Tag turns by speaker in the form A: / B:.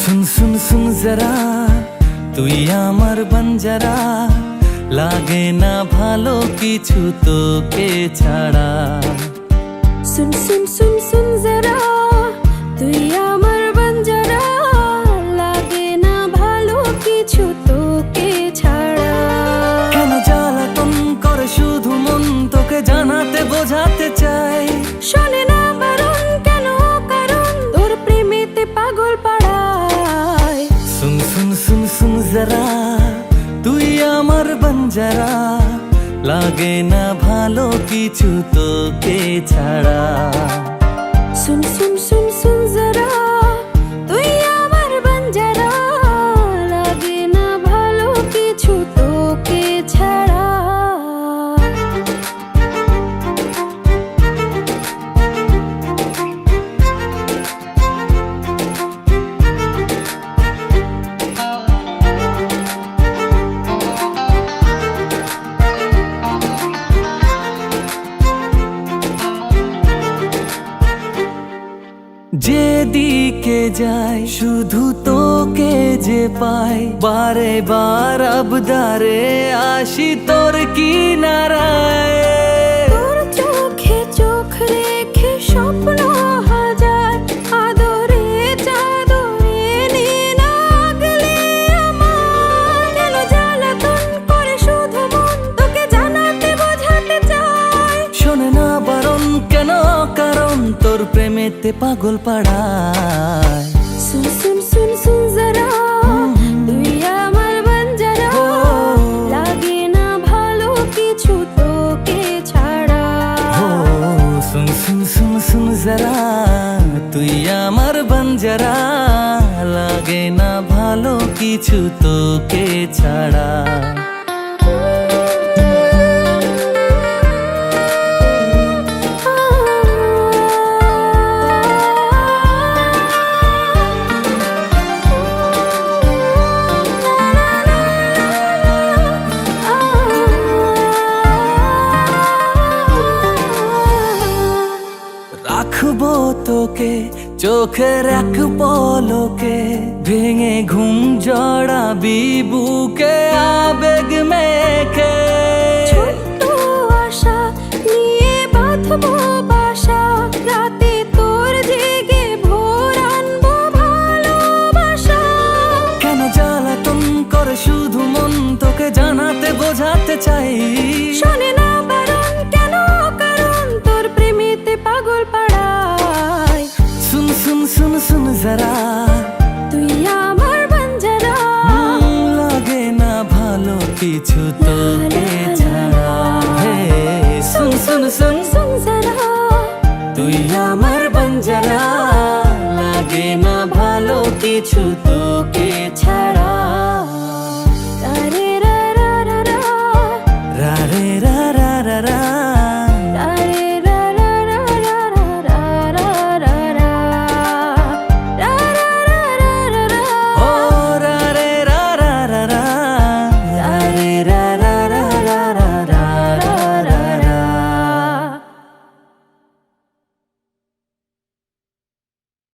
A: सुन सुन सुन जरा তুই আমার বঞ্জারা লাগে না ভালো কিছু তোকে ছাড়া
B: सुन सुन सुन सुन जरा তুই আমার বঞ্জারা লাগে না ভালো কিছু তোকে ছাড়া
A: কেন জ্বালাতন করে শুধু মন তোকে জানাতে বোঝাতে চাই
B: শোনে না বারণ কেন কারণ তোর প্রেমেতে পাগল পাড়ায়
A: सुन सुन सुन सुन जरा তুই আমার বঞ্জারা লাগে না ভালো কিছু তোকে ছাড়া
B: सुन सुन सुन सुन जरा তুই আমার বঞ্জারা লাগে না ভালো কিছু তোকে ছাড়া
A: যেদিকে যাই শুধু তোকে যে পাই বারে বার আবদারে আসি তোর কিনারায়
B: তোর চোখে চোখ রেখে স্বপ্ন হাজার আদরে চাদরে নিয়ে আগলে আমার কেন জ্বালাতন করে শুধু মন তোকে জানাতে বোঝাতে চাই
A: শোনে না বারণ কেন কারণ তোর প্রেমেতে পাগল পাড়ায়
B: सुन सुन सुन सुन जरा তুই আমার বঞ্জারা লাগে না ভালো কিছু তোকে ছাড়া
A: सुन सुन सुन सुन जरा তুই আমার বঞ্জারা লাগে না ভালো কিছু তোকে ছাড়া রাখবো তোকে চোখের এক পলকে ভেঙে ঘুম জড়াবি বুকে আবেগ মেখে
B: ছোট্ট আশা নিয়ে বাঁধবো বাসা রাতে তোর জেগে ভোর আনবো ভালোবাসা
A: কেন জ্বালাতন করে শুধু মন তোকে জানাতে বোঝাতে চাই
B: শোনে না বারণ কেন কারণ তোর প্রেমেতে পাগল পাড়ায়
A: सुन सुन सुन सुन जरा
B: তুই আমার বঞ্জারা
A: লাগে না ভালো কিছু তোকে ছাড়া হে सुन सुन सुन
B: सुन जरा
A: তুই আমার বঞ্জারা লাগে না ভালো কিছু তোকে ছাড়া